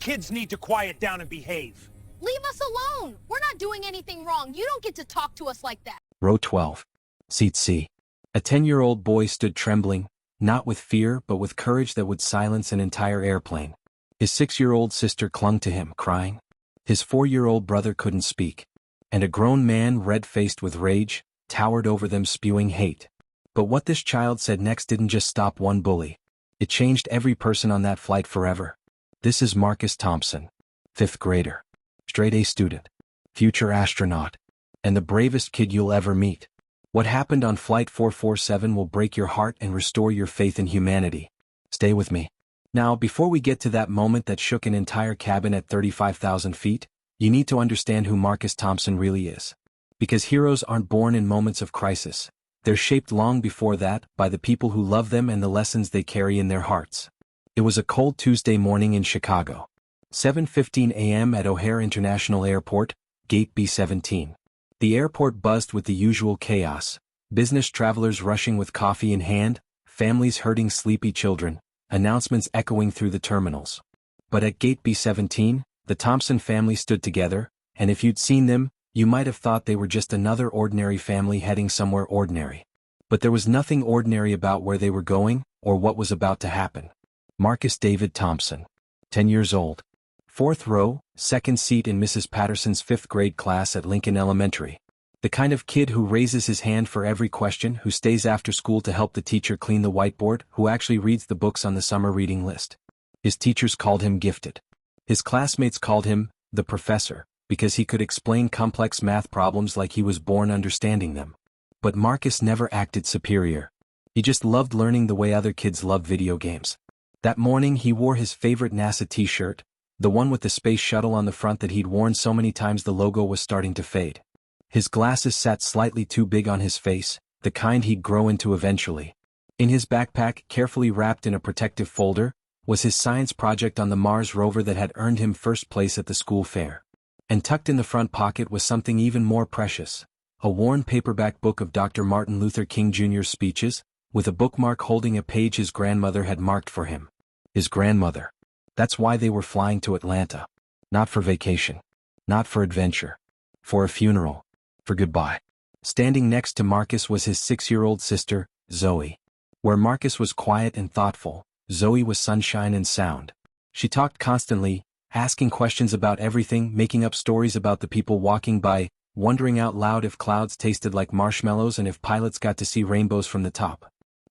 Kids need to quiet down and behave. Leave us alone. We're not doing anything wrong. You don't get to talk to us like that. Row 12. Seat C. A 10-year-old boy stood trembling, not with fear but with courage that would silence an entire airplane. His 6-year-old sister clung to him, crying. His 4-year-old brother couldn't speak. And a grown man, red-faced with rage, towered over them spewing hate. But what this child said next didn't just stop one bully. It changed every person on that flight forever. This is Marcus Thompson, 5th grader, straight-A student, future astronaut, and the bravest kid you'll ever meet. What happened on Flight 447 will break your heart and restore your faith in humanity. Stay with me. Now, before we get to that moment that shook an entire cabin at 35,000 feet, you need to understand who Marcus Thompson really is. Because heroes aren't born in moments of crisis. They're shaped long before that by the people who love them and the lessons they carry in their hearts. It was a cold Tuesday morning in Chicago. 7:15 a.m. at O'Hare International Airport, Gate B-17. The airport buzzed with the usual chaos, business travelers rushing with coffee in hand, families herding sleepy children, announcements echoing through the terminals. But at Gate B-17, the Thompson family stood together, and if you'd seen them, you might have thought they were just another ordinary family heading somewhere ordinary. But there was nothing ordinary about where they were going, or what was about to happen. Marcus David Thompson, 10 years old. 4th row, 2nd seat in Mrs. Patterson's 5th grade class at Lincoln Elementary. The kind of kid who raises his hand for every question, who stays after school to help the teacher clean the whiteboard, who actually reads the books on the summer reading list. His teachers called him gifted. His classmates called him the professor, because he could explain complex math problems like he was born understanding them. But Marcus never acted superior. He just loved learning the way other kids love video games. That morning he wore his favorite NASA t-shirt, the one with the space shuttle on the front that he'd worn so many times the logo was starting to fade. His glasses sat slightly too big on his face, the kind he'd grow into eventually. In his backpack, carefully wrapped in a protective folder, was his science project on the Mars rover that had earned him first place at the school fair. And tucked in the front pocket was something even more precious, a worn paperback book of Dr. Martin Luther King Jr.'s speeches, with a bookmark holding a page his grandmother had marked for him. His grandmother. That's why they were flying to Atlanta. Not for vacation. Not for adventure. For a funeral. For goodbye. Standing next to Marcus was his 6-year-old sister, Zoe. Where Marcus was quiet and thoughtful, Zoe was sunshine and sound. She talked constantly, asking questions about everything, making up stories about the people walking by, wondering out loud if clouds tasted like marshmallows and if pilots got to see rainbows from the top.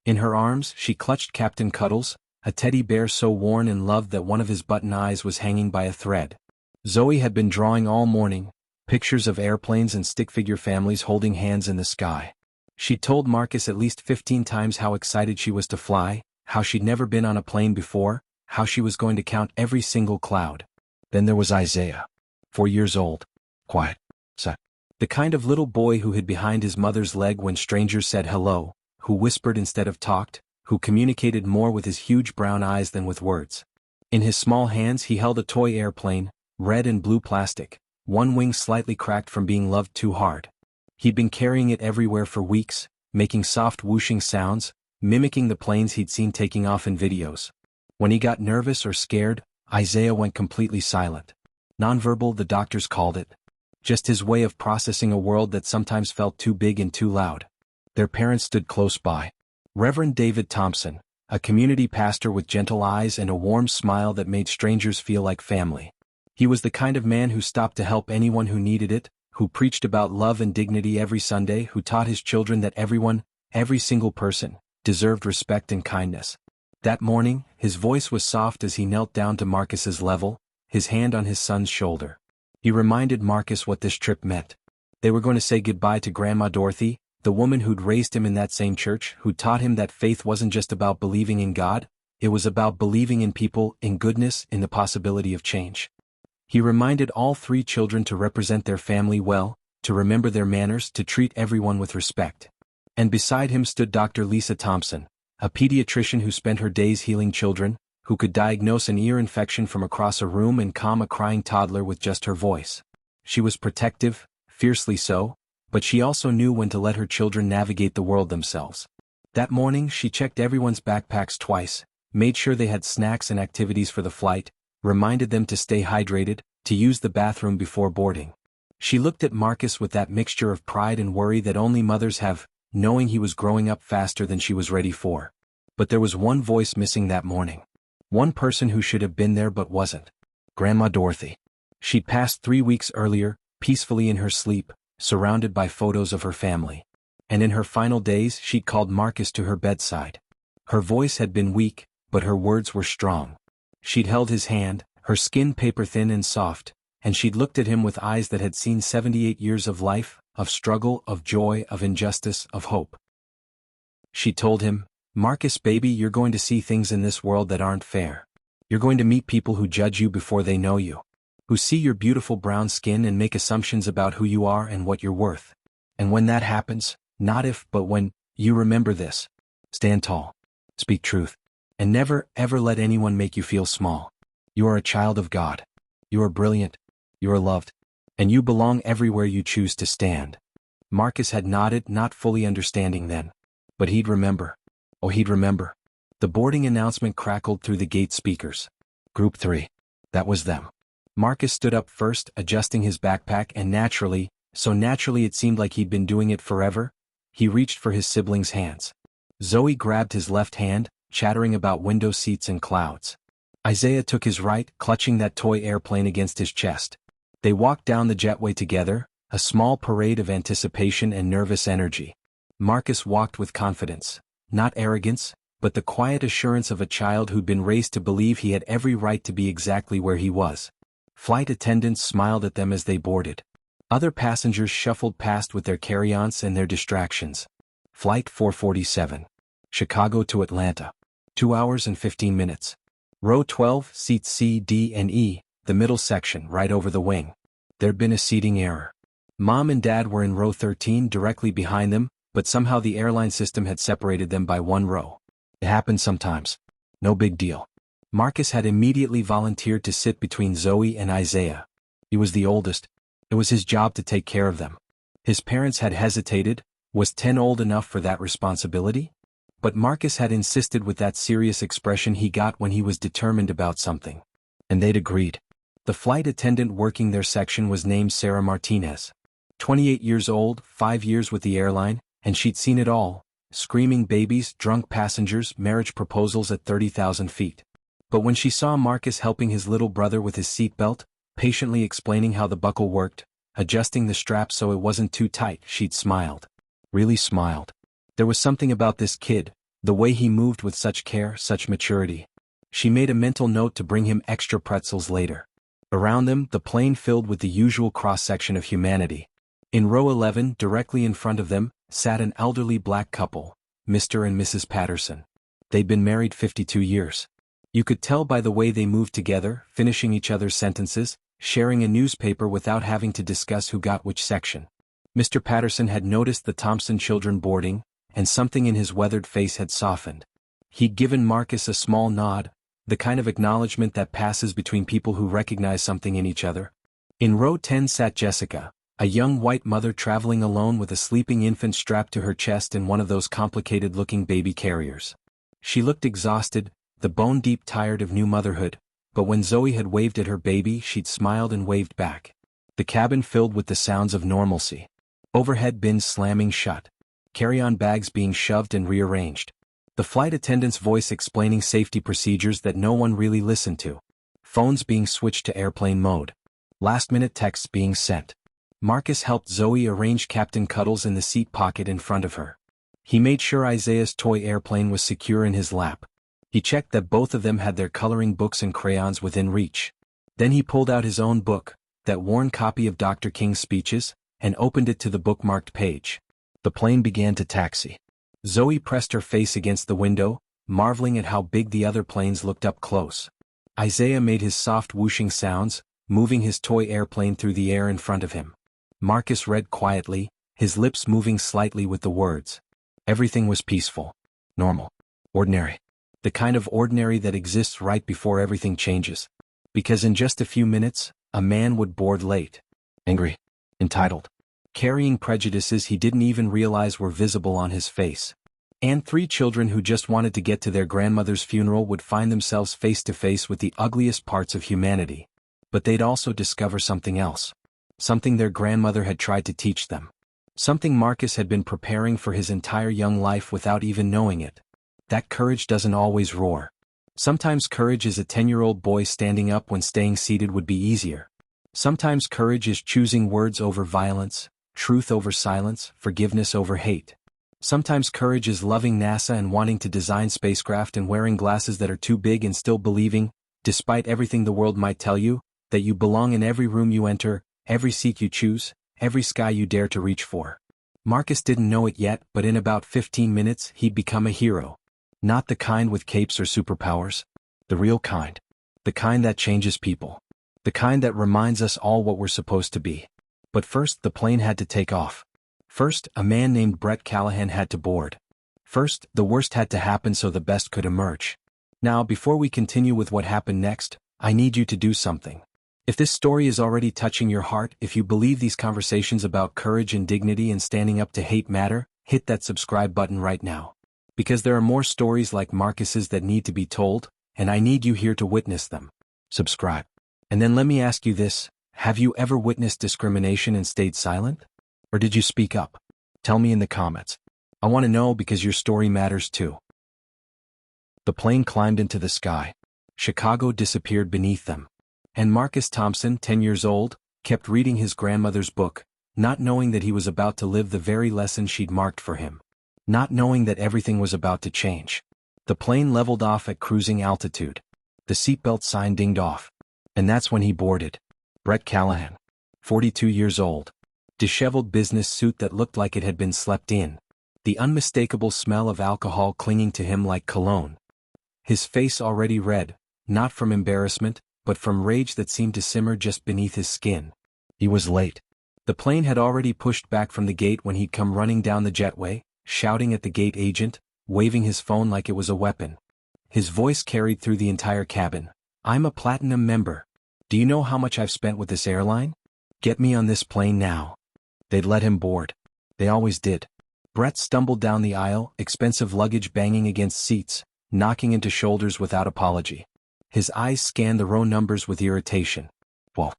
In her arms, she clutched Captain Cuddles, a teddy bear so worn and loved that one of his button eyes was hanging by a thread. Zoe had been drawing all morning, pictures of airplanes and stick-figure families holding hands in the sky. She'd told Marcus at least 15 times how excited she was to fly, how she'd never been on a plane before, how she was going to count every single cloud. Then there was Isaiah. 4 years old. Quiet. Set. The kind of little boy who hid behind his mother's leg when strangers said hello, who whispered instead of talked, who communicated more with his huge brown eyes than with words. In his small hands he held a toy airplane, red and blue plastic, one wing slightly cracked from being loved too hard. He'd been carrying it everywhere for weeks, making soft whooshing sounds, mimicking the planes he'd seen taking off in videos. When he got nervous or scared, Isaiah went completely silent. Nonverbal, the doctors called it. Just his way of processing a world that sometimes felt too big and too loud. Their parents stood close by. Reverend David Thompson, a community pastor with gentle eyes and a warm smile that made strangers feel like family. He was the kind of man who stopped to help anyone who needed it, who preached about love and dignity every Sunday, who taught his children that everyone, every single person, deserved respect and kindness. That morning, his voice was soft as he knelt down to Marcus's level, his hand on his son's shoulder. He reminded Marcus what this trip meant. They were going to say goodbye to Grandma Dorothy, the woman who'd raised him in that same church, who taught him that faith wasn't just about believing in God, it was about believing in people, in goodness, in the possibility of change. He reminded all 3 children to represent their family well, to remember their manners, to treat everyone with respect. And beside him stood Dr. Lisa Thompson, a pediatrician who spent her days healing children, who could diagnose an ear infection from across a room and calm a crying toddler with just her voice. She was protective, fiercely so, but she also knew when to let her children navigate the world themselves. That morning she checked everyone's backpacks twice, made sure they had snacks and activities for the flight, reminded them to stay hydrated, to use the bathroom before boarding. She looked at Marcus with that mixture of pride and worry that only mothers have, knowing he was growing up faster than she was ready for. But there was one voice missing that morning. One person who should have been there but wasn't. Grandma Dorothy. She'd passed 3 weeks earlier, peacefully in her sleep, surrounded by photos of her family. And in her final days she'd called Marcus to her bedside. Her voice had been weak, but her words were strong. She'd held his hand, her skin paper-thin and soft, and she'd looked at him with eyes that had seen 78 years of life, of struggle, of joy, of injustice, of hope. She told him, "Marcus baby, you're going to see things in this world that aren't fair. You're going to meet people who judge you before they know you. Who see your beautiful brown skin and make assumptions about who you are and what you're worth. And when that happens, not if but when, you remember this. Stand tall. Speak truth. And never, ever let anyone make you feel small. You are a child of God. You are brilliant. You are loved. And you belong everywhere you choose to stand." Marcus had nodded, not fully understanding then. But he'd remember. Oh, he'd remember. The boarding announcement crackled through the gate speakers. Group 3. That was them. Marcus stood up first, adjusting his backpack, and naturally, so naturally it seemed like he'd been doing it forever, he reached for his sibling's hands. Zoe grabbed his left hand, chattering about window seats and clouds. Isaiah took his right, clutching that toy airplane against his chest. They walked down the jetway together, a small parade of anticipation and nervous energy. Marcus walked with confidence, not arrogance, but the quiet assurance of a child who'd been raised to believe he had every right to be exactly where he was. Flight attendants smiled at them as they boarded. Other passengers shuffled past with their carry-ons and their distractions. Flight 447. Chicago to Atlanta. 2 hours and 15 minutes. Row 12, seats C, D, and E, the middle section right over the wing. There'd been a seating error. Mom and Dad were in row 13 directly behind them, but somehow the airline system had separated them by 1 row. It happens sometimes. No big deal. Marcus had immediately volunteered to sit between Zoe and Isaiah. He was the oldest. It was his job to take care of them. His parents had hesitated. Was 10 old enough for that responsibility? But Marcus had insisted with that serious expression he got when he was determined about something. And they'd agreed. The flight attendant working their section was named Sarah Martinez. 28 years old, 5 years with the airline, and she'd seen it all. Screaming babies, drunk passengers, marriage proposals at 30,000 feet. But when she saw Marcus helping his little brother with his seatbelt, patiently explaining how the buckle worked, adjusting the strap so it wasn't too tight, she'd smiled. Really smiled. There was something about this kid, the way he moved with such care, such maturity. She made a mental note to bring him extra pretzels later. Around them, the plane filled with the usual cross-section of humanity. In row 11, directly in front of them, sat an elderly black couple, Mr. and Mrs. Patterson. They'd been married 52 years. You could tell by the way they moved together, finishing each other's sentences, sharing a newspaper without having to discuss who got which section. Mr. Patterson had noticed the Thompson children boarding, and something in his weathered face had softened. He'd given Marcus a small nod, the kind of acknowledgement that passes between people who recognize something in each other. In row 10 sat Jessica, a young white mother traveling alone with a sleeping infant strapped to her chest in one of those complicated-looking baby carriers. She looked exhausted, the bone-deep tired of new motherhood, but when Zoe had waved at her baby she'd smiled and waved back. The cabin filled with the sounds of normalcy. Overhead bins slamming shut. Carry-on bags being shoved and rearranged. The flight attendant's voice explaining safety procedures that no one really listened to. Phones being switched to airplane mode. Last-minute texts being sent. Marcus helped Zoe arrange Captain Cuddles in the seat pocket in front of her. He made sure Isaiah's toy airplane was secure in his lap. He checked that both of them had their coloring books and crayons within reach. Then he pulled out his own book, that worn copy of Dr. King's speeches, and opened it to the bookmarked page. The plane began to taxi. Zoe pressed her face against the window, marveling at how big the other planes looked up close. Isaiah made his soft whooshing sounds, moving his toy airplane through the air in front of him. Marcus read quietly, his lips moving slightly with the words. Everything was peaceful. Normal. Ordinary. The kind of ordinary that exists right before everything changes. Because in just a few minutes, a man would board late. Angry. Entitled. Carrying prejudices he didn't even realize were visible on his face. And 3 children who just wanted to get to their grandmother's funeral would find themselves face to face with the ugliest parts of humanity. But they'd also discover something else. Something their grandmother had tried to teach them. Something Marcus had been preparing for his entire young life without even knowing it. That courage doesn't always roar. Sometimes courage is a 10-year-old boy standing up when staying seated would be easier. Sometimes courage is choosing words over violence, truth over silence, forgiveness over hate. Sometimes courage is loving NASA and wanting to design spacecraft and wearing glasses that are too big and still believing, despite everything the world might tell you, that you belong in every room you enter, every seat you choose, every sky you dare to reach for. Marcus didn't know it yet, but in about 15 minutes he'd become a hero. Not the kind with capes or superpowers. The real kind. The kind that changes people. The kind that reminds us all what we're supposed to be. But first, the plane had to take off. First, a man named Brett Callahan had to board. First, the worst had to happen so the best could emerge. Now, before we continue with what happened next, I need you to do something. If this story is already touching your heart, if you believe these conversations about courage and dignity and standing up to hate matter, hit that subscribe button right now. Because there are more stories like Marcus's that need to be told, and I need you here to witness them. Subscribe. And then let me ask you this, have you ever witnessed discrimination and stayed silent? Or did you speak up? Tell me in the comments. I want to know because your story matters too. The plane climbed into the sky. Chicago disappeared beneath them. And Marcus Thompson, 10 years old, kept reading his grandmother's book, not knowing that he was about to live the very lesson she'd marked for him. Not knowing that everything was about to change. The plane leveled off at cruising altitude. The seatbelt sign dinged off. And that's when he boarded. Brett Callahan. 42 years old. Disheveled business suit that looked like it had been slept in. The unmistakable smell of alcohol clinging to him like cologne. His face already red, not from embarrassment, but from rage that seemed to simmer just beneath his skin. He was late. The plane had already pushed back from the gate when he'd come running down the jetway, shouting at the gate agent, waving his phone like it was a weapon. His voice carried through the entire cabin. I'm a platinum member. Do you know how much I've spent with this airline? Get me on this plane now. They'd let him board. They always did. Brett stumbled down the aisle, expensive luggage banging against seats, knocking into shoulders without apology. His eyes scanned the row numbers with irritation. Whoa.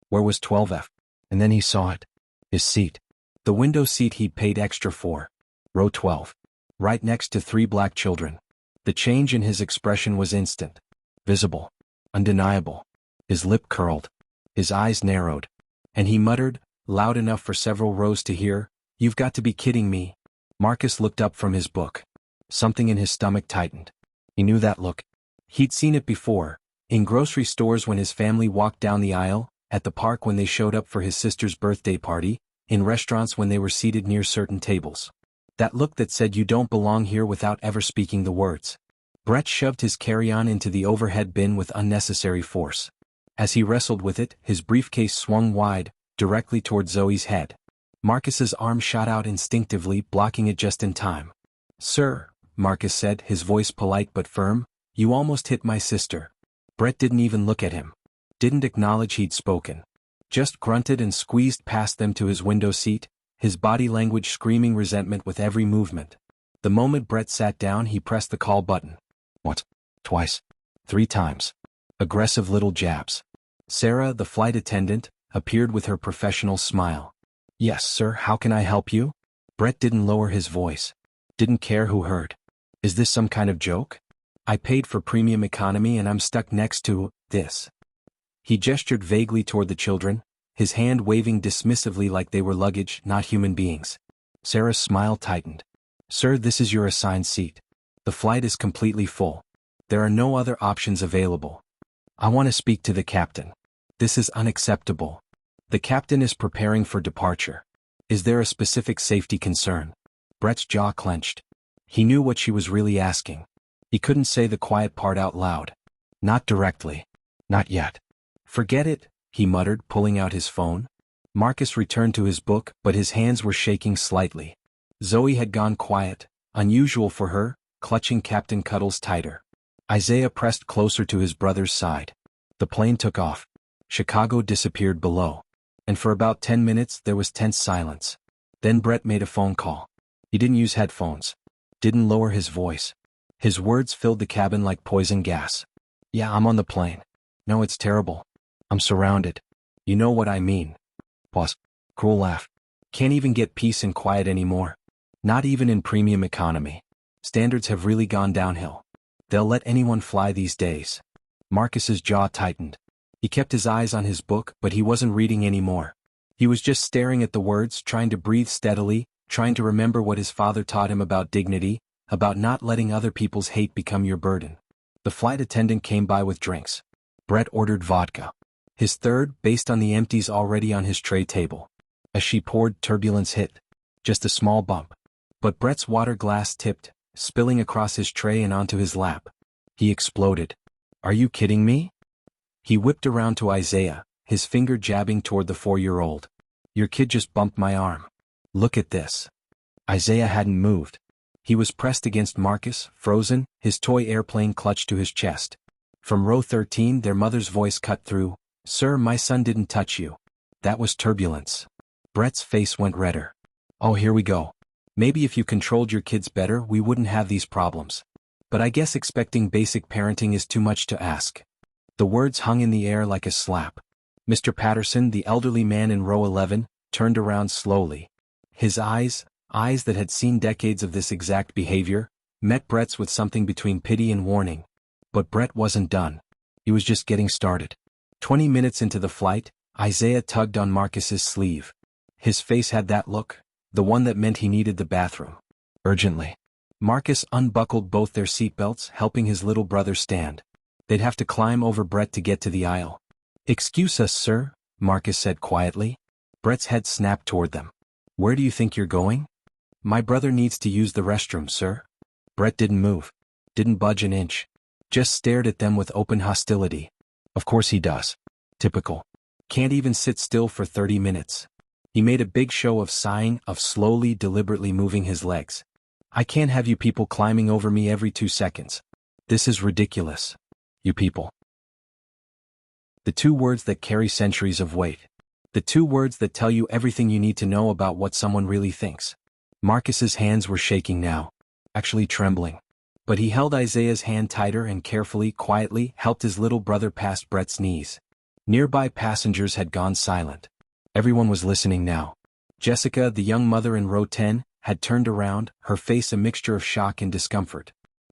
Where was 12F? And then he saw it. His seat. The window seat he'd paid extra for. Row 12. Right next to 3 black children. The change in his expression was instant. Visible. Undeniable. His lip curled. His eyes narrowed. And he muttered, loud enough for several rows to hear, "You've got to be kidding me." Marcus looked up from his book. Something in his stomach tightened. He knew that look. He'd seen it before, in grocery stores when his family walked down the aisle, at the park when they showed up for his sister's birthday party, in restaurants when they were seated near certain tables. That look that said you don't belong here without ever speaking the words. Brett shoved his carry-on into the overhead bin with unnecessary force. As he wrestled with it, his briefcase swung wide, directly toward Zoe's head. Marcus's arm shot out instinctively, blocking it just in time. "Sir," Marcus said, his voice polite but firm, "you almost hit my sister." Brett didn't even look at him. Didn't acknowledge he'd spoken. Just grunted and squeezed past them to his window seat, his body language screaming resentment with every movement. The moment Brett sat down, he pressed the call button. What? Twice. 3 times. Aggressive little jabs. Sarah, the flight attendant, appeared with her professional smile. "Yes, sir, how can I help you?" Brett didn't lower his voice. Didn't care who heard. "Is this some kind of joke? I paid for premium economy and I'm stuck next to this." He gestured vaguely toward the children, his hand waving dismissively like they were luggage, not human beings. Sarah's smile tightened. "Sir, this is your assigned seat. The flight is completely full. There are no other options available. I want to speak to the captain. This is unacceptable. The captain is preparing for departure. Is there a specific safety concern?" Brett's jaw clenched. He knew what she was really asking. He couldn't say the quiet part out loud. Not directly. Not yet. "Forget it," he muttered, pulling out his phone. Marcus returned to his book, but his hands were shaking slightly. Zoe had gone quiet, unusual for her, clutching Captain Cuddles tighter. Isaiah pressed closer to his brother's side. The plane took off. Chicago disappeared below. And for about 10 minutes there was tense silence. Then Brett made a phone call. He didn't use headphones. didn't lower his voice. His words filled the cabin like poison gas. Yeah, I'm on the plane. No, it's terrible. I'm surrounded. You know what I mean. Boss. Cruel laugh. Can't even get peace and quiet anymore. Not even in premium economy. Standards have really gone downhill. They'll let anyone fly these days. Marcus's jaw tightened. He kept his eyes on his book, but he wasn't reading anymore. He was just staring at the words, trying to breathe steadily, trying to remember what his father taught him about dignity, about not letting other people's hate become your burden. The flight attendant came by with drinks. Brett ordered vodka. His third, based on the empties already on his tray table. As she poured, turbulence hit. Just a small bump. But Brett's water glass tipped, spilling across his tray and onto his lap. He exploded. Are you kidding me? He whipped around to Isaiah, his finger jabbing toward the 4-year-old. Your kid just bumped my arm. Look at this. Isaiah hadn't moved. He was pressed against Marcus, frozen, his toy airplane clutched to his chest. From row 13 their mother's voice cut through. Sir, my son didn't touch you. That was turbulence. Brett's face went redder. Oh, here we go. Maybe if you controlled your kids better we wouldn't have these problems. But I guess expecting basic parenting is too much to ask. The words hung in the air like a slap. Mr. Patterson, the elderly man in row 11, turned around slowly. His eyes that had seen decades of this exact behavior, met Brett's with something between pity and warning. But Brett wasn't done. He was just getting started. 20 minutes into the flight, Isaiah tugged on Marcus's sleeve. His face had that look, the one that meant he needed the bathroom. Urgently. Marcus unbuckled both their seatbelts, helping his little brother stand. They'd have to climb over Brett to get to the aisle. Excuse us, sir, Marcus said quietly. Brett's head snapped toward them. Where do you think you're going? My brother needs to use the restroom, sir. Brett didn't move. Didn't budge an inch. Just stared at them with open hostility. Of course he does. Typical. Can't even sit still for 30 minutes. He made a big show of sighing, of slowly, deliberately moving his legs. I can't have you people climbing over me every 2 seconds. This is ridiculous. You people. The 2 words that carry centuries of weight. The 2 words that tell you everything you need to know about what someone really thinks. Marcus's hands were shaking now. Actually trembling. But he held Isaiah's hand tighter and carefully, quietly, helped his little brother past Brett's knees. Nearby passengers had gone silent. Everyone was listening now. Jessica, the young mother in row 10, had turned around, her face a mixture of shock and discomfort.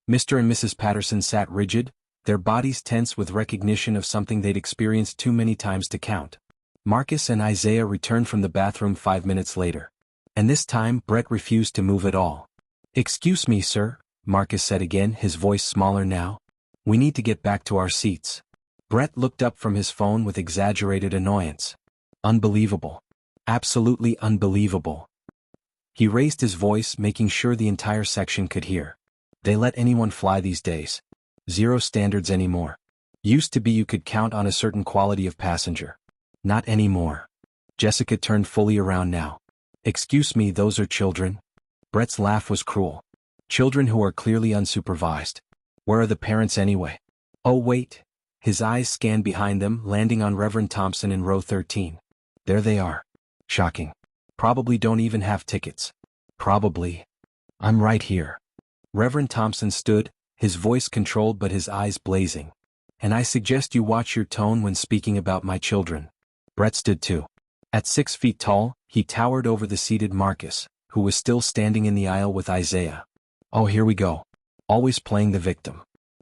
Mr. and Mrs. Patterson sat rigid, their bodies tense with recognition of something they'd experienced too many times to count. Marcus and Isaiah returned from the bathroom 5 minutes later. And this time Brett refused to move at all. Excuse me, sir, Marcus said again, his voice smaller now. We need to get back to our seats. Brett looked up from his phone with exaggerated annoyance. Unbelievable. Absolutely unbelievable. He raised his voice, making sure the entire section could hear. They let anyone fly these days. Zero standards anymore. Used to be you could count on a certain quality of passenger. Not anymore. Jessica turned fully around now. Excuse me, those are children? Brett's laugh was cruel. Children who are clearly unsupervised. Where are the parents anyway? Oh wait. His eyes scanned behind them, landing on Reverend Thompson in row 13. There they are. Shocking. Probably don't even have tickets. Probably. I'm right here. Reverend Thompson stood, his voice controlled but his eyes blazing. And I suggest you watch your tone when speaking about my children. Brett stood too. At 6 feet tall, he towered over the seated Marcus, who was still standing in the aisle with Isaiah. Oh, here we go. Always playing the victim.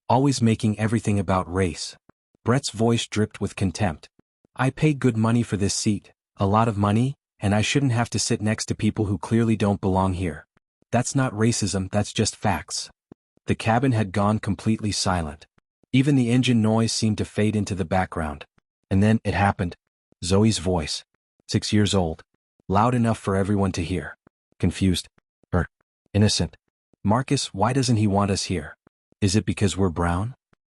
Always making everything about race. Brett's voice dripped with contempt. I paid good money for this seat, a lot of money, and I shouldn't have to sit next to people who clearly don't belong here. That's not racism, that's just facts. The cabin had gone completely silent. Even the engine noise seemed to fade into the background. And then it happened. Zoe's voice. 6 years old. Loud enough for everyone to hear. Confused. Innocent. Marcus, why doesn't he want us here? Is it because we're brown?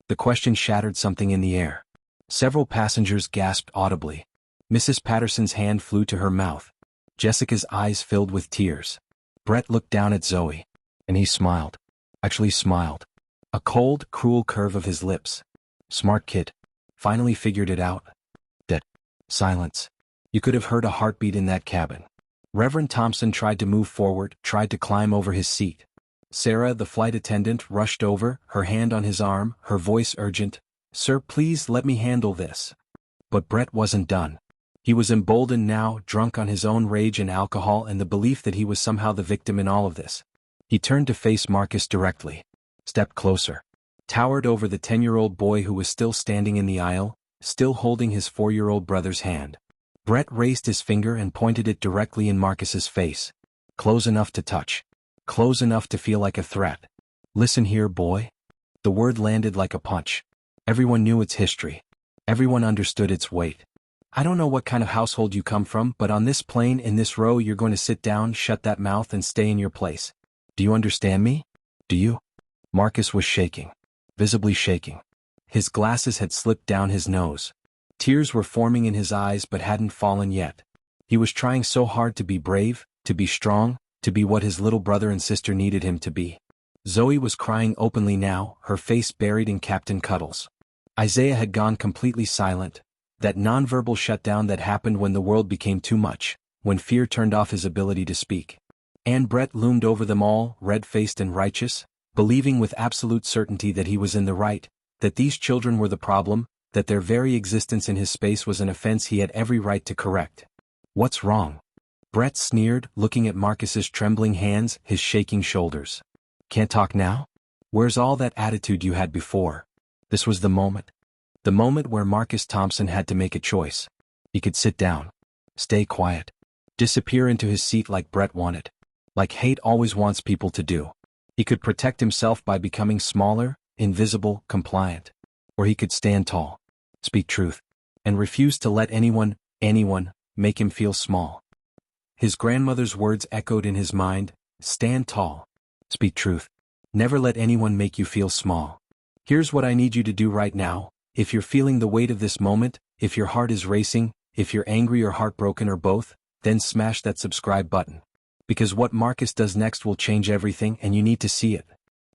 The question shattered something in the air. Several passengers gasped audibly. Mrs. Patterson's hand flew to her mouth. Jessica's eyes filled with tears. Brett looked down at Zoe. And he smiled. Actually smiled. A cold, cruel curve of his lips. Smart kid. Finally figured it out. Dead. Silence. You could have heard a heartbeat in that cabin. Reverend Thompson tried to move forward, tried to climb over his seat. Sarah, the flight attendant, rushed over, her hand on his arm, her voice urgent. "Sir, please let me handle this." But Brett wasn't done. He was emboldened now, drunk on his own rage and alcohol and the belief that he was somehow the victim in all of this. He turned to face Marcus directly. Stepped closer. Towered over the 10-year-old boy who was still standing in the aisle, still holding his 4-year-old brother's hand. Brett raised his finger and pointed it directly in Marcus's face. Close enough to touch. Close enough to feel like a threat. "Listen here, boy." The word landed like a punch. Everyone knew its history. Everyone understood its weight. "I don't know what kind of household you come from, but on this plane in this row you're going to sit down, shut that mouth and stay in your place. Do you understand me? Do you?" Marcus was shaking. Visibly shaking. His glasses had slipped down his nose. Tears were forming in his eyes but hadn't fallen yet. He was trying so hard to be brave, to be strong, to be what his little brother and sister needed him to be. Zoe was crying openly now, her face buried in Captain Cuddles. Isaiah had gone completely silent. That nonverbal shutdown that happened when the world became too much, when fear turned off his ability to speak. And Brett loomed over them all, red-faced and righteous, believing with absolute certainty that he was in the right, that these children were the problem, that their very existence in his space was an offense he had every right to correct. "What's wrong?" Brett sneered, looking at Marcus's trembling hands, his shaking shoulders. "Can't talk now? Where's all that attitude you had before?" This was the moment. The moment where Marcus Thompson had to make a choice. He could sit down. Stay quiet. Disappear into his seat like Brett wanted. Like hate always wants people to do. He could protect himself by becoming smaller, invisible, compliant. Or he could stand tall. Speak truth. And refuse to let anyone, make him feel small. His grandmother's words echoed in his mind. Stand tall. Speak truth. Never let anyone make you feel small. Here's what I need you to do right now. If you're feeling the weight of this moment, if your heart is racing, if you're angry or heartbroken or both, then smash that subscribe button. Because what Marcus does next will change everything and you need to see it.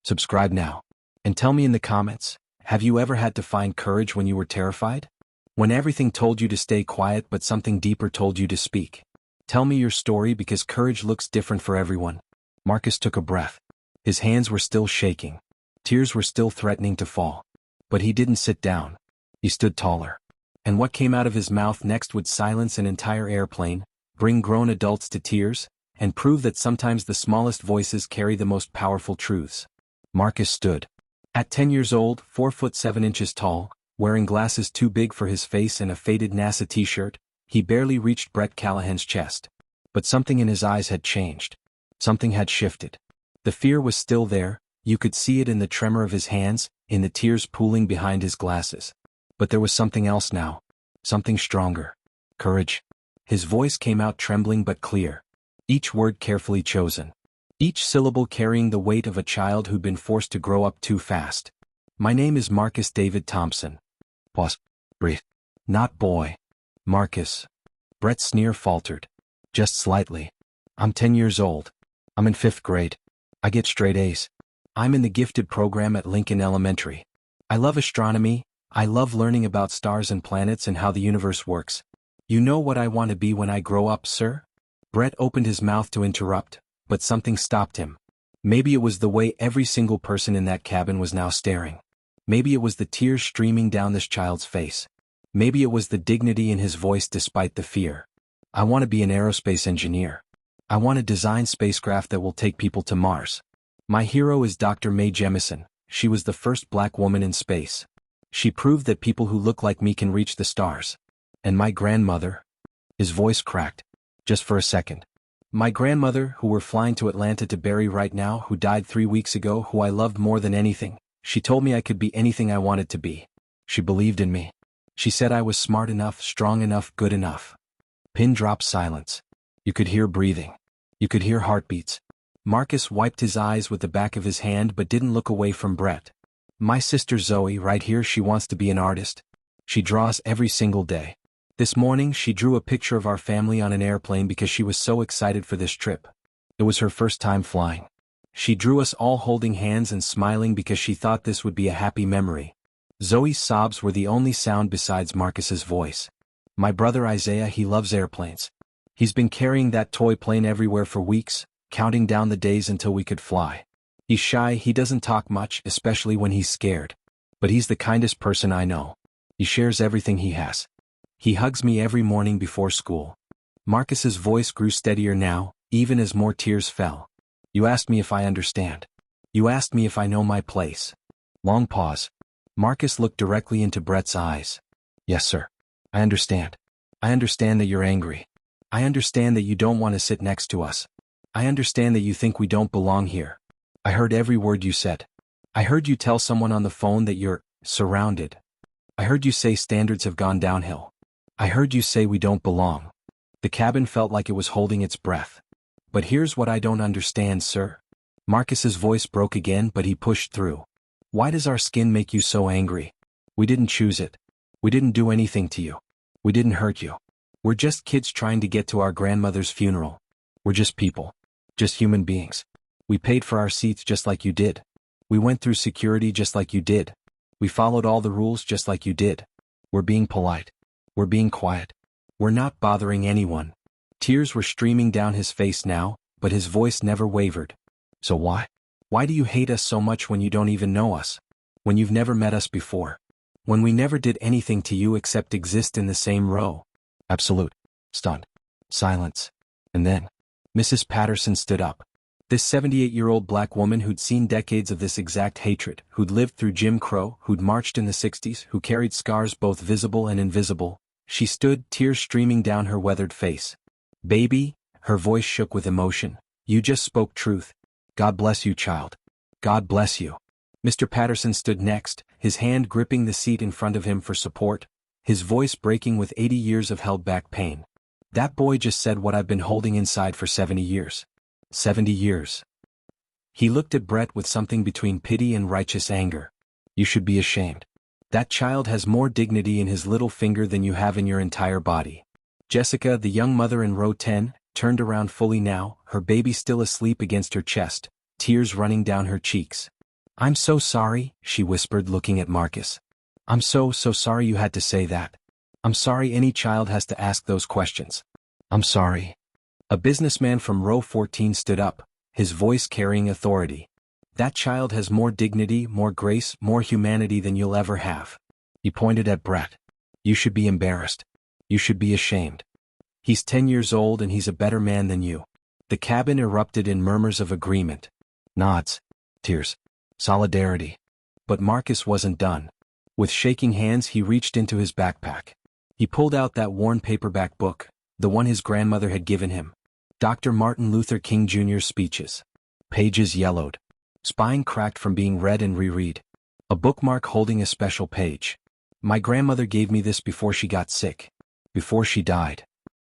Subscribe now. And tell me in the comments, have you ever had to find courage when you were terrified? When everything told you to stay quiet but something deeper told you to speak? Tell me your story because courage looks different for everyone. Marcus took a breath. His hands were still shaking. Tears were still threatening to fall. But he didn't sit down. He stood taller. And what came out of his mouth next would silence an entire airplane, bring grown adults to tears, and prove that sometimes the smallest voices carry the most powerful truths. Marcus stood. At 10 years old, 4 foot 7 inches tall, wearing glasses too big for his face and a faded NASA t-shirt, he barely reached Brett Callahan's chest. But something in his eyes had changed. Something had shifted. The fear was still there, you could see it in the tremor of his hands, in the tears pooling behind his glasses. But there was something else now. Something stronger. Courage. His voice came out trembling but clear. Each word carefully chosen. Each syllable carrying the weight of a child who'd been forced to grow up too fast. "My name is Marcus David Thompson." Pause. Breathe. Not boy. Marcus. Brett's sneer faltered. Just slightly. "I'm 10 years old. I'm in 5th grade. I get straight A's. I'm in the gifted program at Lincoln Elementary. I love astronomy. I love learning about stars and planets and how the universe works. You know what I want to be when I grow up, sir?" Brett opened his mouth to interrupt, but something stopped him. Maybe it was the way every single person in that cabin was now staring. Maybe it was the tears streaming down this child's face. Maybe it was the dignity in his voice despite the fear. "I want to be an aerospace engineer. I want to design spacecraft that will take people to Mars. My hero is Dr. Mae Jemison. She was the first black woman in space. She proved that people who look like me can reach the stars. And my grandmother..." His voice cracked. Just for a second. "My grandmother, who we're flying to Atlanta to bury right now, who died 3 weeks ago, who I loved more than anything. She told me I could be anything I wanted to be. She believed in me. She said I was smart enough, strong enough, good enough." Pin drop silence. You could hear breathing. You could hear heartbeats. Marcus wiped his eyes with the back of his hand but didn't look away from Brett. "My sister Zoe, right here, she wants to be an artist. She draws every single day. This morning she drew a picture of our family on an airplane because she was so excited for this trip. It was her first time flying. She drew us all holding hands and smiling because she thought this would be a happy memory." Zoe's sobs were the only sound besides Marcus's voice. "My brother Isaiah, he loves airplanes. He's been carrying that toy plane everywhere for weeks, counting down the days until we could fly. He's shy, he doesn't talk much, especially when he's scared. But he's the kindest person I know. He shares everything he has. He hugs me every morning before school. Marcus's voice grew steadier now, even as more tears fell. You asked me if I understand. You asked me if I know my place. Long pause. Marcus looked directly into Brett's eyes. Yes, sir. I understand. I understand that you're angry. I understand that you don't want to sit next to us. I understand that you think we don't belong here. I heard every word you said. I heard you tell someone on the phone that you're surrounded. I heard you say standards have gone downhill. I heard you say we don't belong. The cabin felt like it was holding its breath. But here's what I don't understand, sir. Marcus's voice broke again, but he pushed through. Why does our skin make you so angry? We didn't choose it. We didn't do anything to you. We didn't hurt you. We're just kids trying to get to our grandmother's funeral. We're just people. Just human beings. We paid for our seats just like you did. We went through security just like you did. We followed all the rules just like you did. We're being polite. We're being quiet. We're not bothering anyone. Tears were streaming down his face now, but his voice never wavered. So why? Why do you hate us so much when you don't even know us? When you've never met us before? When we never did anything to you except exist in the same row? Absolute. Stunned. Silence. And then, Mrs. Patterson stood up. This 78-year-old black woman who'd seen decades of this exact hatred, who'd lived through Jim Crow, who'd marched in the 60s, who carried scars both visible and invisible, she stood, tears streaming down her weathered face. Baby, her voice shook with emotion, you just spoke truth. God bless you, child. God bless you. Mr. Patterson stood next, his hand gripping the seat in front of him for support, his voice breaking with 80 years of held-back pain. That boy just said what I've been holding inside for 70 years. 70 years. He looked at Brett with something between pity and righteous anger. You should be ashamed. That child has more dignity in his little finger than you have in your entire body. Jessica, the young mother in row 10, turned around fully now, her baby still asleep against her chest, tears running down her cheeks. I'm so sorry, she whispered, looking at Marcus. I'm so sorry you had to say that. I'm sorry any child has to ask those questions. I'm sorry. A businessman from row 14 stood up, his voice carrying authority. That child has more dignity, more grace, more humanity than you'll ever have. He pointed at Brett. You should be embarrassed. You should be ashamed. He's 10 years old and he's a better man than you. The cabin erupted in murmurs of agreement. Nods. Tears. Solidarity. But Marcus wasn't done. With shaking hands he reached into his backpack. He pulled out that worn paperback book, the one his grandmother had given him. Dr. Martin Luther King Jr.'s speeches. Pages yellowed. Spine cracked from being read and reread. A bookmark holding a special page. My grandmother gave me this before she got sick. Before she died.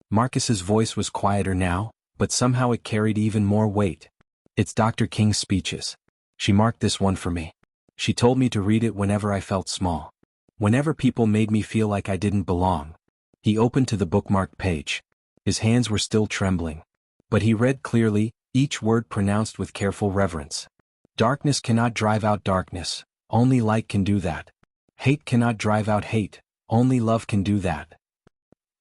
Marcus's voice was quieter now, but somehow it carried even more weight. It's Dr. King's speeches. She marked this one for me. She told me to read it whenever I felt small. Whenever people made me feel like I didn't belong. He opened to the bookmarked page. His hands were still trembling. But he read clearly, each word pronounced with careful reverence. Darkness cannot drive out darkness, only light can do that. Hate cannot drive out hate, only love can do that.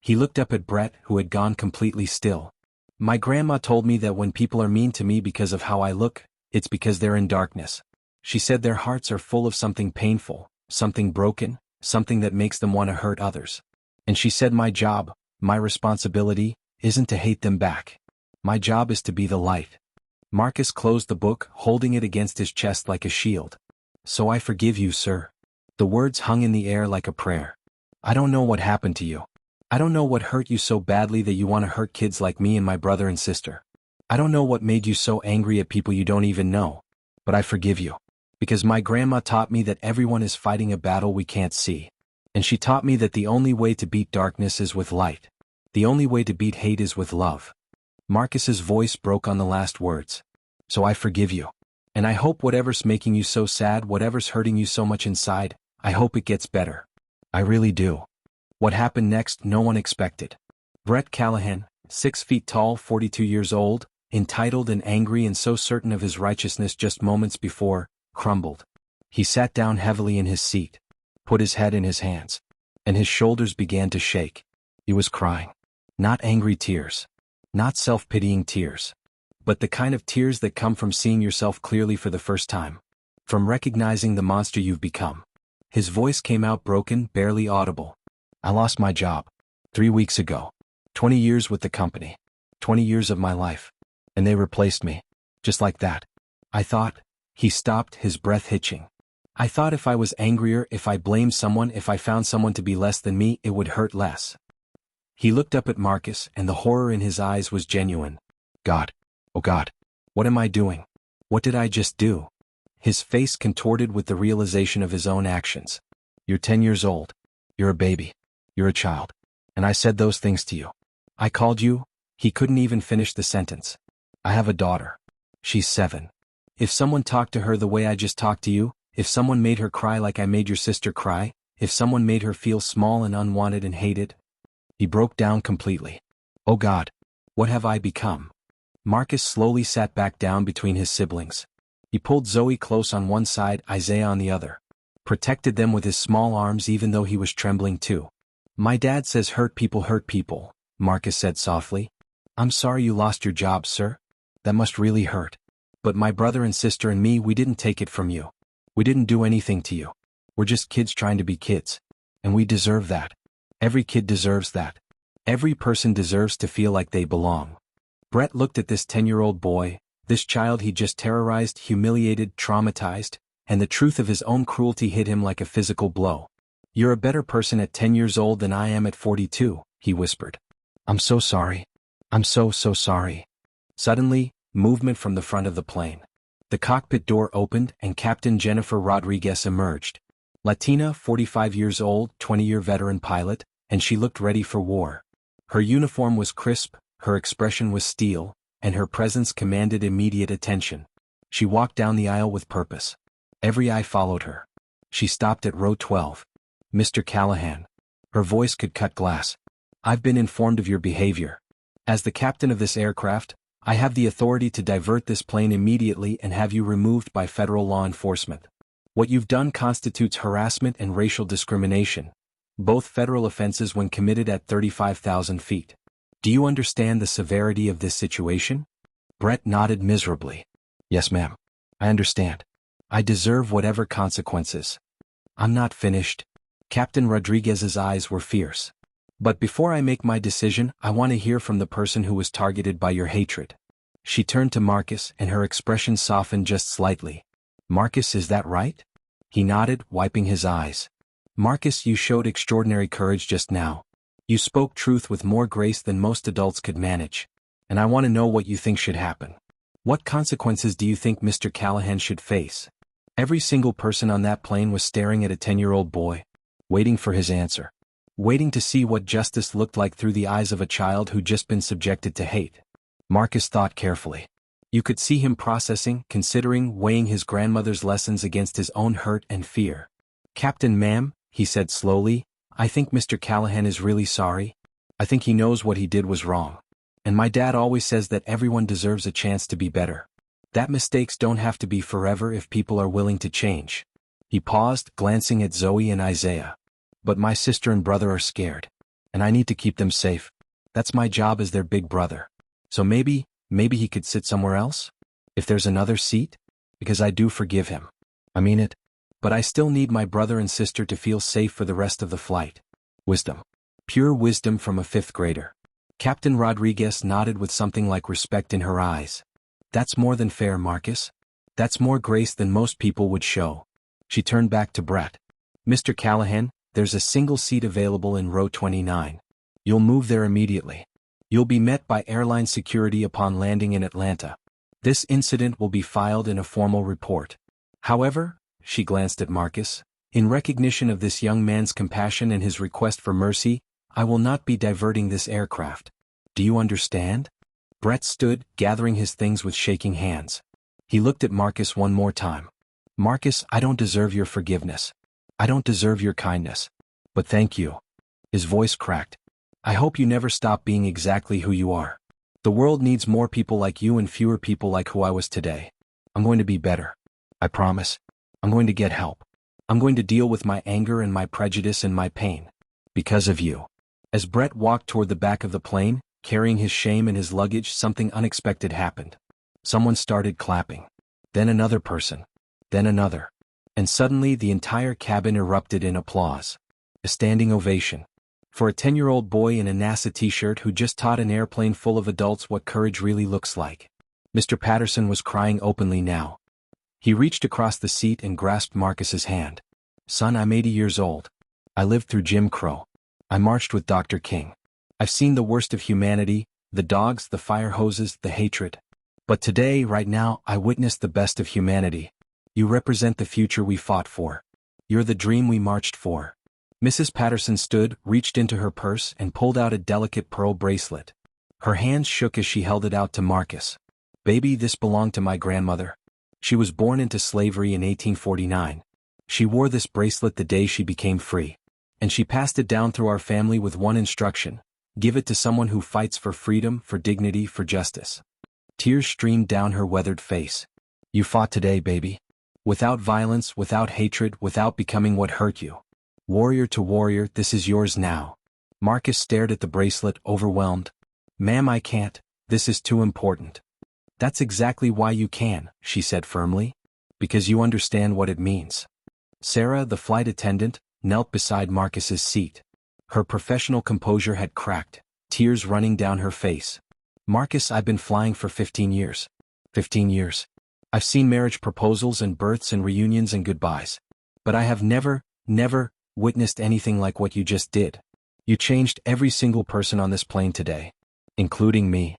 He looked up at Brett, who had gone completely still. My grandma told me that when people are mean to me because of how I look, it's because they're in darkness. She said their hearts are full of something painful, something broken, something that makes them want to hurt others. And she said my job, my responsibility, isn't to hate them back. My job is to be the light. Marcus closed the book, holding it against his chest like a shield. So I forgive you, sir. The words hung in the air like a prayer. I don't know what happened to you. I don't know what hurt you so badly that you want to hurt kids like me and my brother and sister. I don't know what made you so angry at people you don't even know. But I forgive you. Because my grandma taught me that everyone is fighting a battle we can't see. And she taught me that the only way to beat darkness is with light. The only way to beat hate is with love. Marcus's voice broke on the last words. So I forgive you. And I hope whatever's making you so sad, whatever's hurting you so much inside, I hope it gets better. I really do. What happened next no one expected. Brett Callahan, 6 feet tall, 42 years old, entitled and angry and so certain of his righteousness just moments before, crumbled. He sat down heavily in his seat, put his head in his hands, and his shoulders began to shake. He was crying. Not angry tears. Not self-pitying tears. but the kind of tears that come from seeing yourself clearly for the first time. From recognizing the monster you've become. His voice came out broken, barely audible. I lost my job. 3 weeks ago. 20 years with the company. 20 years of my life. And they replaced me. Just like that. I thought. He stopped, his breath hitching. I thought if I was angrier, if I blamed someone, if I found someone to be less than me, it would hurt less. He looked up at Marcus, and the horror in his eyes was genuine. God. Oh God. What am I doing? What did I just do? His face contorted with the realization of his own actions. You're 10 years old. You're a baby. You're a child. And I said those things to you. I called you. He couldn't even finish the sentence. I have a daughter. She's 7. If someone talked to her the way I just talked to you, if someone made her cry like I made your sister cry, if someone made her feel small and unwanted and hated. He broke down completely. Oh God. What have I become? Marcus slowly sat back down between his siblings. He pulled Zoe close on one side, Isaiah on the other. Protected them with his small arms even though he was trembling too. My dad says hurt people, Marcus said softly. I'm sorry you lost your job, sir. That must really hurt. But my brother and sister and me, we didn't take it from you. We didn't do anything to you. We're just kids trying to be kids. And we deserve that. Every kid deserves that. Every person deserves to feel like they belong. Brett looked at this 10-year-old boy, this child he just terrorized, humiliated, traumatized, and the truth of his own cruelty hit him like a physical blow. You're a better person at 10 years old than I am at 42, he whispered. I'm so sorry. I'm so sorry. Suddenly, movement from the front of the plane. The cockpit door opened and Captain Jennifer Rodriguez emerged. Latina, 45 years old, 20-year veteran pilot, and she looked ready for war. Her uniform was crisp, her expression was steel, and her presence commanded immediate attention. She walked down the aisle with purpose. Every eye followed her. She stopped at row 12. Mr. Callahan. Her voice could cut glass. I've been informed of your behavior. As the captain of this aircraft, I have the authority to divert this plane immediately and have you removed by federal law enforcement. What you've done constitutes harassment and racial discrimination, both federal offenses when committed at 35,000 feet. Do you understand the severity of this situation? Brett nodded miserably. Yes, ma'am. I understand. I deserve whatever consequences. I'm not finished. Captain Rodriguez's eyes were fierce. But before I make my decision, I want to hear from the person who was targeted by your hatred. She turned to Marcus and her expression softened just slightly. Marcus, is that right? He nodded, wiping his eyes. Marcus, you showed extraordinary courage just now. You spoke truth with more grace than most adults could manage. And I want to know what you think should happen. What consequences do you think Mr. Callahan should face? Every single person on that plane was staring at a 10-year-old boy, waiting for his answer. Waiting to see what justice looked like through the eyes of a child who'd just been subjected to hate. Marcus thought carefully. You could see him processing, considering, weighing his grandmother's lessons against his own hurt and fear. Captain, ma'am, he said slowly, I think Mr. Callahan is really sorry. I think he knows what he did was wrong. And my dad always says that everyone deserves a chance to be better. That mistakes don't have to be forever if people are willing to change. He paused, glancing at Zoe and Isaiah. But my sister and brother are scared. And I need to keep them safe. That's my job as their big brother. So maybe he could sit somewhere else? If there's another seat? Because I do forgive him. I mean it. But I still need my brother and sister to feel safe for the rest of the flight. Wisdom. Pure wisdom from a 5th grader. Captain Rodriguez nodded with something like respect in her eyes. That's more than fair, Marcus. That's more grace than most people would show. She turned back to Brett. Mr. Callahan, there's a single seat available in row 29. You'll move there immediately. You'll be met by airline security upon landing in Atlanta. This incident will be filed in a formal report. However, she glanced at Marcus, in recognition of this young man's compassion and his request for mercy, I will not be diverting this aircraft. Do you understand? Brett stood, gathering his things with shaking hands. He looked at Marcus one more time. Marcus, I don't deserve your forgiveness. I don't deserve your kindness. But thank you. His voice cracked. I hope you never stop being exactly who you are. The world needs more people like you and fewer people like who I was today. I'm going to be better. I promise. I'm going to get help. I'm going to deal with my anger and my prejudice and my pain. Because of you. As Brett walked toward the back of the plane, carrying his shame and his luggage, something unexpected happened. Someone started clapping. Then another person. Then another. And suddenly the entire cabin erupted in applause. A standing ovation. For a 10-year-old boy in a NASA t-shirt who just taught an airplane full of adults what courage really looks like. Mr. Patterson was crying openly now. He reached across the seat and grasped Marcus's hand. Son, I'm 80 years old. I lived through Jim Crow. I marched with Dr. King. I've seen the worst of humanity, the dogs, the fire hoses, the hatred. But today, right now, I witnessed the best of humanity. You represent the future we fought for. You're the dream we marched for. Mrs. Patterson stood, reached into her purse, and pulled out a delicate pearl bracelet. Her hands shook as she held it out to Marcus. Baby, this belonged to my grandmother. She was born into slavery in 1849. She wore this bracelet the day she became free. And she passed it down through our family with one instruction: give it to someone who fights for freedom, for dignity, for justice. Tears streamed down her weathered face. You fought today, baby. Without violence, without hatred, without becoming what hurt you. Warrior to warrior, this is yours now. Marcus stared at the bracelet, overwhelmed. Ma'am, I can't. This is too important. That's exactly why you can, she said firmly. Because you understand what it means. Sarah, the flight attendant, knelt beside Marcus's seat. Her professional composure had cracked, tears running down her face. Marcus, I've been flying for 15 years. 15 years. I've seen marriage proposals and births and reunions and goodbyes. But I have never witnessed anything like what you just did. You changed every single person on this plane today. Including me.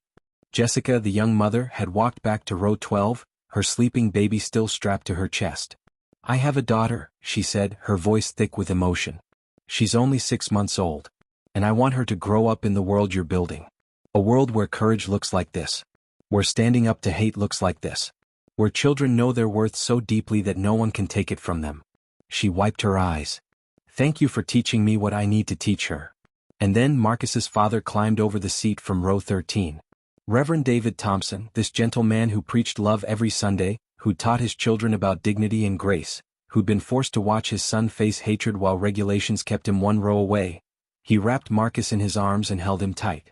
Jessica, the young mother, had walked back to row 12, her sleeping baby still strapped to her chest. I have a daughter, she said, her voice thick with emotion. She's only 6 months old. And I want her to grow up in the world you're building. A world where courage looks like this. Where standing up to hate looks like this. Where children know their worth so deeply that no one can take it from them. She wiped her eyes. Thank you for teaching me what I need to teach her. And then Marcus's father climbed over the seat from row 13. Reverend David Thompson, this gentle man who preached love every Sunday, who taught his children about dignity and grace, who'd been forced to watch his son face hatred while regulations kept him one row away. He wrapped Marcus in his arms and held him tight.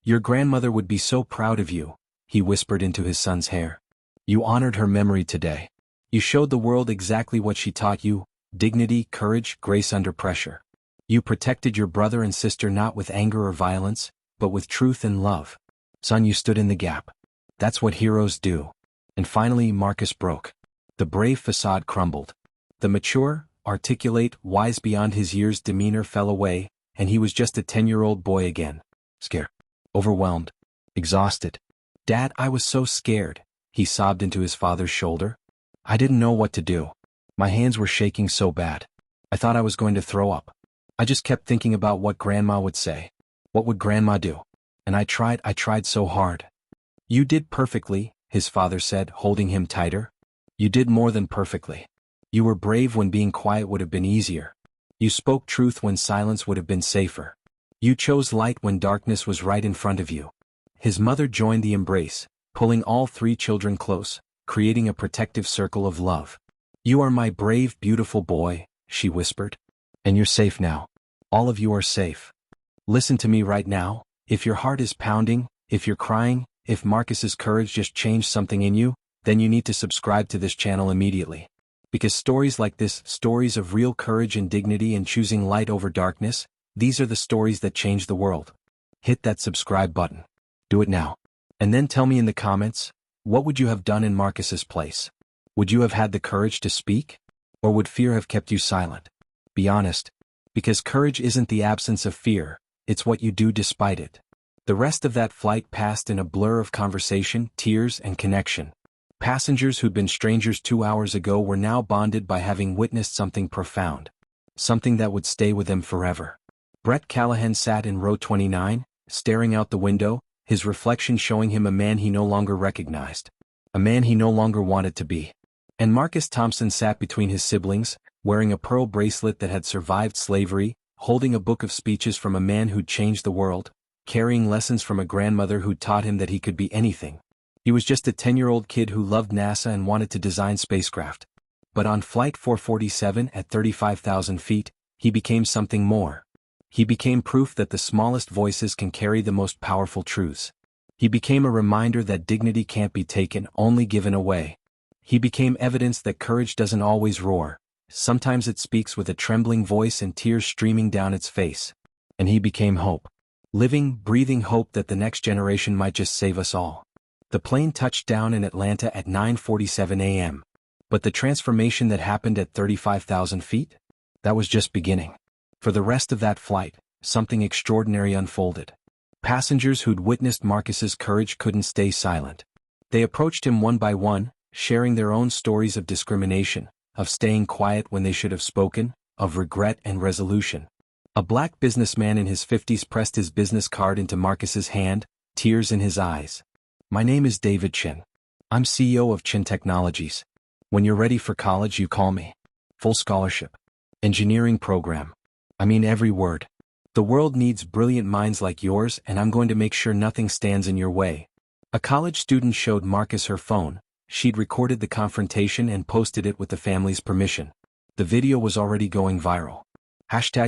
Your grandmother would be so proud of you, he whispered into his son's hair. You honored her memory today. You showed the world exactly what she taught you: dignity, courage, grace under pressure. You protected your brother and sister not with anger or violence, but with truth and love. Son, you stood in the gap. That's what heroes do. And finally Marcus broke. The brave facade crumbled. The mature, articulate, wise beyond his years demeanor fell away, and he was just a 10-year-old boy again. Scared. Overwhelmed. Exhausted. Dad, I was so scared, he sobbed into his father's shoulder. I didn't know what to do. My hands were shaking so bad. I thought I was going to throw up. I just kept thinking about what Grandma would say. What would Grandma do? And I tried so hard. You did perfectly, his father said, holding him tighter. You did more than perfectly. You were brave when being quiet would have been easier. You spoke truth when silence would have been safer. You chose light when darkness was right in front of you. His mother joined the embrace, pulling all three children close, creating a protective circle of love. You are my brave, beautiful boy, she whispered. And you're safe now. All of you are safe. Listen to me right now. If your heart is pounding, if you're crying, if Marcus's courage just changed something in you, then you need to subscribe to this channel immediately. Because stories like this, stories of real courage and dignity and choosing light over darkness, these are the stories that change the world. Hit that subscribe button. Do it now. And then tell me in the comments, what would you have done in Marcus's place? Would you have had the courage to speak? Or would fear have kept you silent? Be honest. Because courage isn't the absence of fear, it's what you do despite it. The rest of that flight passed in a blur of conversation, tears, and connection. Passengers who'd been strangers 2 hours ago were now bonded by having witnessed something profound. Something that would stay with them forever. Brett Callahan sat in row 29, staring out the window, his reflection showing him a man he no longer recognized. A man he no longer wanted to be. And Marcus Thompson sat between his siblings, wearing a pearl bracelet that had survived slavery, holding a book of speeches from a man who'd changed the world, carrying lessons from a grandmother who'd taught him that he could be anything. He was just a 10-year-old kid who loved NASA and wanted to design spacecraft. But on Flight 447 at 35,000 feet, he became something more. He became proof that the smallest voices can carry the most powerful truths. He became a reminder that dignity can't be taken, only given away. He became evidence that courage doesn't always roar. Sometimes it speaks with a trembling voice and tears streaming down its face. And he became hope. Living, breathing hope that the next generation might just save us all. The plane touched down in Atlanta at 9:47 a.m. But the transformation that happened at 35,000 feet? That was just beginning. For the rest of that flight, something extraordinary unfolded. Passengers who'd witnessed Marcus's courage couldn't stay silent. They approached him one by one, sharing their own stories of discrimination, of staying quiet when they should have spoken, of regret and resolution. A black businessman in his 50s pressed his business card into Marcus's hand, tears in his eyes. "My name is David Chin. I'm CEO of Chin Technologies. When you're ready for college, you call me. Full scholarship. Engineering program. I mean every word. The world needs brilliant minds like yours, and I'm going to make sure nothing stands in your way." A college student showed Marcus her phone. She'd recorded the confrontation and posted it with the family's permission. The video was already going viral.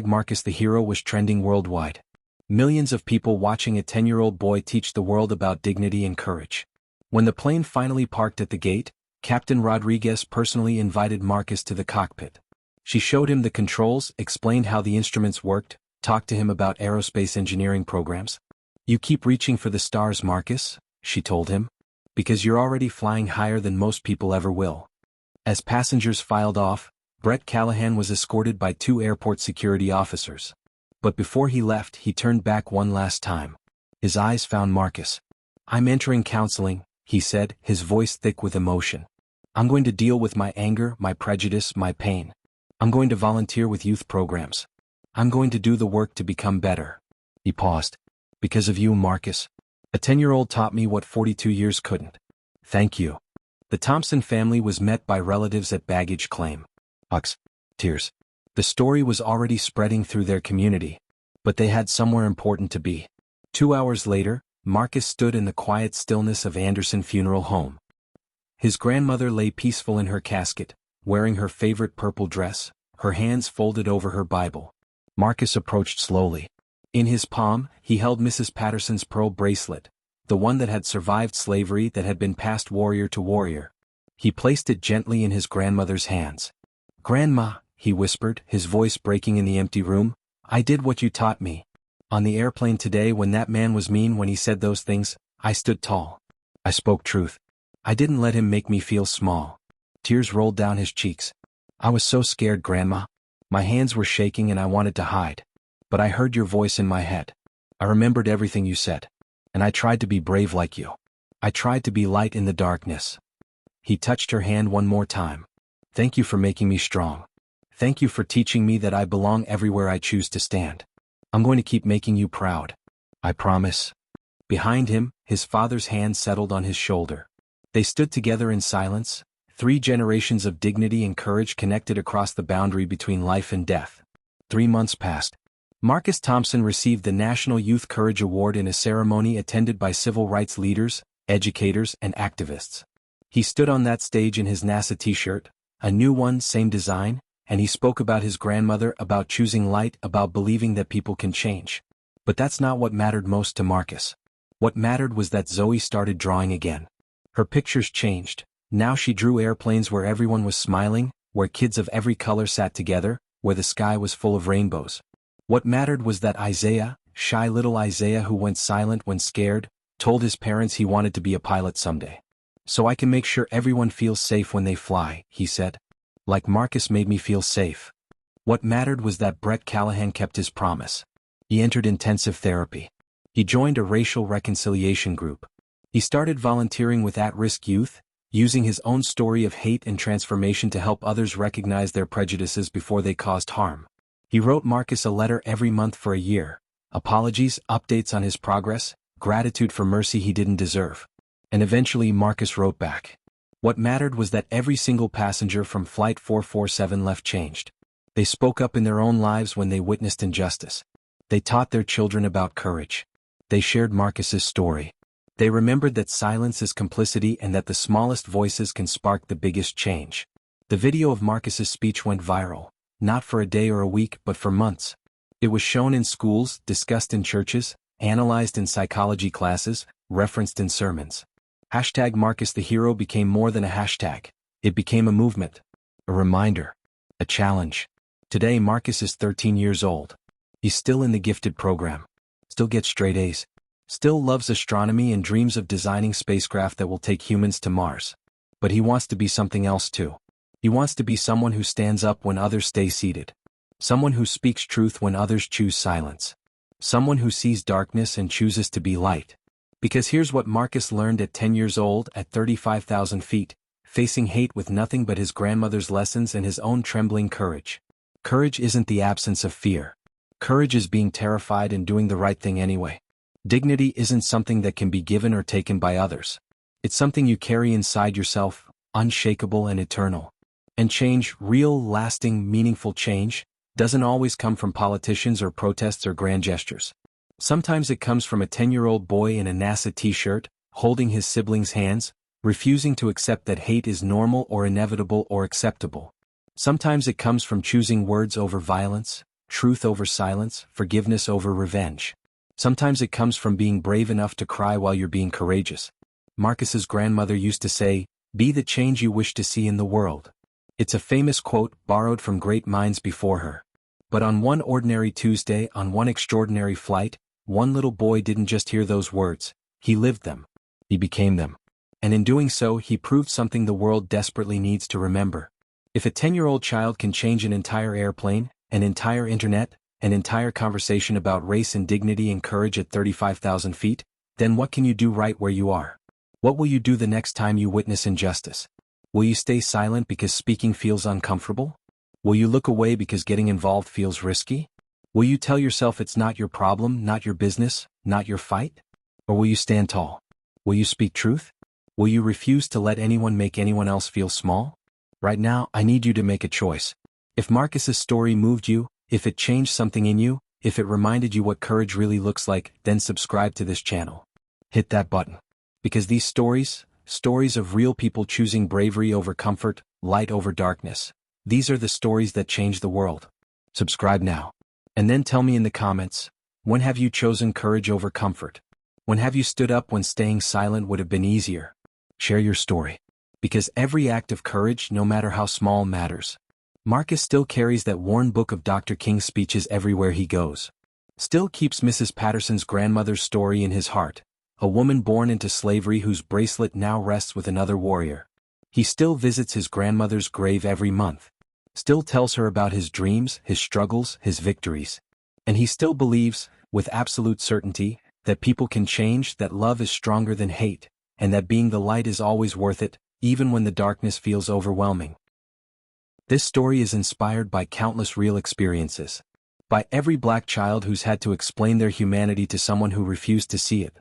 #Marcus the Hero was trending worldwide. Millions of people watching a 10-year-old boy teach the world about dignity and courage. When the plane finally parked at the gate, Captain Rodriguez personally invited Marcus to the cockpit. She showed him the controls, explained how the instruments worked, talked to him about aerospace engineering programs. "You keep reaching for the stars, Marcus," she told him, "because you're already flying higher than most people ever will." As passengers filed off, Brett Callahan was escorted by 2 airport security officers. But before he left, he turned back one last time. His eyes found Marcus. "I'm entering counseling," he said, his voice thick with emotion. "I'm going to deal with my anger, my prejudice, my pain. I'm going to volunteer with youth programs. I'm going to do the work to become better." He paused. "Because of you, Marcus. A 10-year-old taught me what 42 years couldn't. Thank you." The Thompson family was met by relatives at baggage claim. Hugs. Tears. The story was already spreading through their community. But they had somewhere important to be. 2 hours later, Marcus stood in the quiet stillness of Anderson Funeral Home. His grandmother lay peaceful in her casket, wearing her favorite purple dress, her hands folded over her Bible. Marcus approached slowly. In his palm, he held Mrs. Patterson's pearl bracelet, the one that had survived slavery, that had been passed warrior to warrior. He placed it gently in his grandmother's hands. "Grandma," he whispered, his voice breaking in the empty room, "I did what you taught me. On the airplane today, when that man was mean, when he said those things, I stood tall. I spoke truth. I didn't let him make me feel small." Tears rolled down his cheeks. "I was so scared, Grandma. My hands were shaking and I wanted to hide. But I heard your voice in my head. I remembered everything you said. And I tried to be brave like you. I tried to be light in the darkness." He touched her hand one more time. "Thank you for making me strong. Thank you for teaching me that I belong everywhere I choose to stand. I'm going to keep making you proud. I promise." Behind him, his father's hand settled on his shoulder. They stood together in silence, 3 generations of dignity and courage connected across the boundary between life and death. 3 months passed. Marcus Thompson received the National Youth Courage Award in a ceremony attended by civil rights leaders, educators, and activists. He stood on that stage in his NASA t-shirt, a new one, same design, and he spoke about his grandmother, about choosing light, about believing that people can change. But that's not what mattered most to Marcus. What mattered was that Zoe started drawing again. Her pictures changed. Now she drew airplanes where everyone was smiling, where kids of every color sat together, where the sky was full of rainbows. What mattered was that Isaiah, shy little Isaiah who went silent when scared, told his parents he wanted to be a pilot someday. "So I can make sure everyone feels safe when they fly," he said. "Like Marcus made me feel safe." What mattered was that Brett Callahan kept his promise. He entered intensive therapy. He joined a racial reconciliation group. He started volunteering with at-risk youth, using his own story of hate and transformation to help others recognize their prejudices before they caused harm. He wrote Marcus a letter every month for a year, apologies, updates on his progress, gratitude for mercy he didn't deserve. And eventually Marcus wrote back. What mattered was that every single passenger from Flight 447 left changed. They spoke up in their own lives when they witnessed injustice. They taught their children about courage. They shared Marcus's story. They remembered that silence is complicity and that the smallest voices can spark the biggest change. The video of Marcus's speech went viral, not for a day or a week but for months. It was shown in schools, discussed in churches, analyzed in psychology classes, referenced in sermons. Hashtag Marcus the Hero became more than a hashtag. It became a movement, a reminder, a challenge. Today Marcus is 13 years old. He's still in the gifted program, still gets straight A's, still loves astronomy and dreams of designing spacecraft that will take humans to Mars. But he wants to be something else too. He wants to be someone who stands up when others stay seated. Someone who speaks truth when others choose silence. Someone who sees darkness and chooses to be light. Because here's what Marcus learned at 10 years old, at 35,000 feet, facing hate with nothing but his grandmother's lessons and his own trembling courage. Courage isn't the absence of fear. Courage is being terrified and doing the right thing anyway. Dignity isn't something that can be given or taken by others. It's something you carry inside yourself, unshakable and eternal. And change, real, lasting, meaningful change, doesn't always come from politicians or protests or grand gestures. Sometimes it comes from a 10-year-old boy in a NASA t-shirt, holding his siblings' hands, refusing to accept that hate is normal or inevitable or acceptable. Sometimes it comes from choosing words over violence, truth over silence, forgiveness over revenge. Sometimes it comes from being brave enough to cry while you're being courageous. Marcus's grandmother used to say, "Be the change you wish to see in the world." It's a famous quote borrowed from great minds before her. But on one ordinary Tuesday, on one extraordinary flight, one little boy didn't just hear those words, he lived them. He became them. And in doing so, he proved something the world desperately needs to remember. If a 10-year-old child can change an entire airplane, an entire internet, an entire conversation about race and dignity and courage at 35,000 feet, then what can you do right where you are? What will you do the next time you witness injustice? Will you stay silent because speaking feels uncomfortable? Will you look away because getting involved feels risky? Will you tell yourself it's not your problem, not your business, not your fight? Or will you stand tall? Will you speak truth? Will you refuse to let anyone make anyone else feel small? Right now, I need you to make a choice. If Marcus's story moved you, if it changed something in you, if it reminded you what courage really looks like, then subscribe to this channel. Hit that button. Because these stories of real people choosing bravery over comfort, light over darkness, these are the stories that change the world. Subscribe now. And then tell me in the comments, when have you chosen courage over comfort? When have you stood up when staying silent would have been easier? Share your story. Because every act of courage, no matter how small, matters. Marcus still carries that worn book of Dr. King's speeches everywhere he goes. Still keeps Mrs. Patterson's grandmother's story in his heart, a woman born into slavery whose bracelet now rests with another warrior. He still visits his grandmother's grave every month. Still tells her about his dreams, his struggles, his victories. And he still believes, with absolute certainty, that people can change, that love is stronger than hate, and that being the light is always worth it, even when the darkness feels overwhelming. This story is inspired by countless real experiences. By every black child who's had to explain their humanity to someone who refused to see it.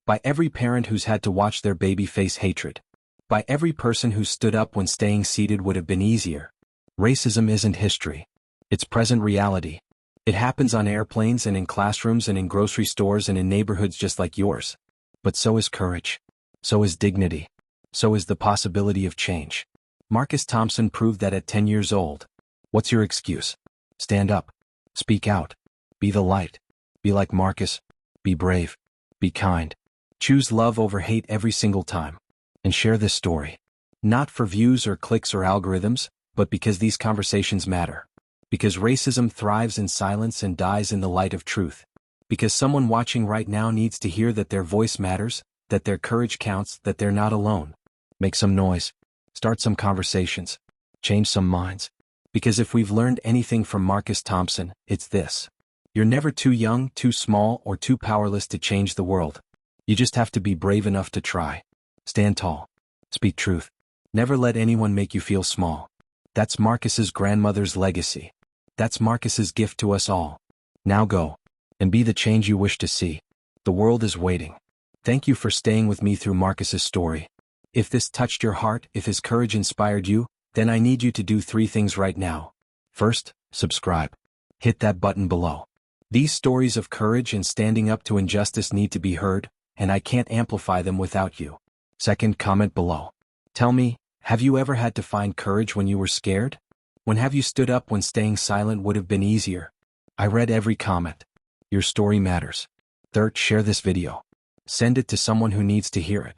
By every parent who's had to watch their baby face hatred. By every person who stood up when staying seated would have been easier. Racism isn't history. It's present reality. It happens on airplanes and in classrooms and in grocery stores and in neighborhoods just like yours. But so is courage. So is dignity. So is the possibility of change. Marcus Thompson proved that at 10 years old. What's your excuse? Stand up. Speak out. Be the light. Be like Marcus. Be brave. Be kind. Choose love over hate every single time. And share this story. Not for views or clicks or algorithms, but because these conversations matter. Because racism thrives in silence and dies in the light of truth. Because someone watching right now needs to hear that their voice matters, that their courage counts, that they're not alone. Make some noise. Start some conversations. Change some minds. Because if we've learned anything from Marcus Thompson, it's this. You're never too young, too small, or too powerless to change the world. You just have to be brave enough to try. Stand tall. Speak truth. Never let anyone make you feel small. That's Marcus's grandmother's legacy. That's Marcus's gift to us all. Now go. And be the change you wish to see. The world is waiting. Thank you for staying with me through Marcus's story. If this touched your heart, if his courage inspired you, then I need you to do 3 things right now. First, subscribe. Hit that button below. These stories of courage and standing up to injustice need to be heard, and I can't amplify them without you. Second, comment below. Tell me, have you ever had to find courage when you were scared? When have you stood up when staying silent would have been easier? I read every comment. Your story matters. Third, share this video. Send it to someone who needs to hear it.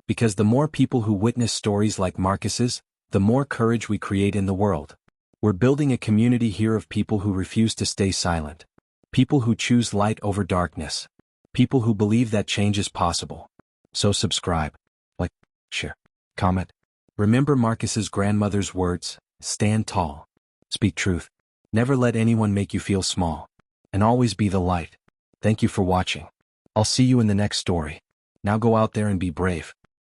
Because the more people who witness stories like Marcus's, the more courage we create in the world. We're building a community here of people who refuse to stay silent. People who choose light over darkness. People who believe that change is possible. So subscribe, like, share, comment. Remember Marcus's grandmother's words, stand tall. Speak truth. Never let anyone make you feel small. And always be the light. Thank you for watching. I'll see you in the next story. Now go out there and be brave.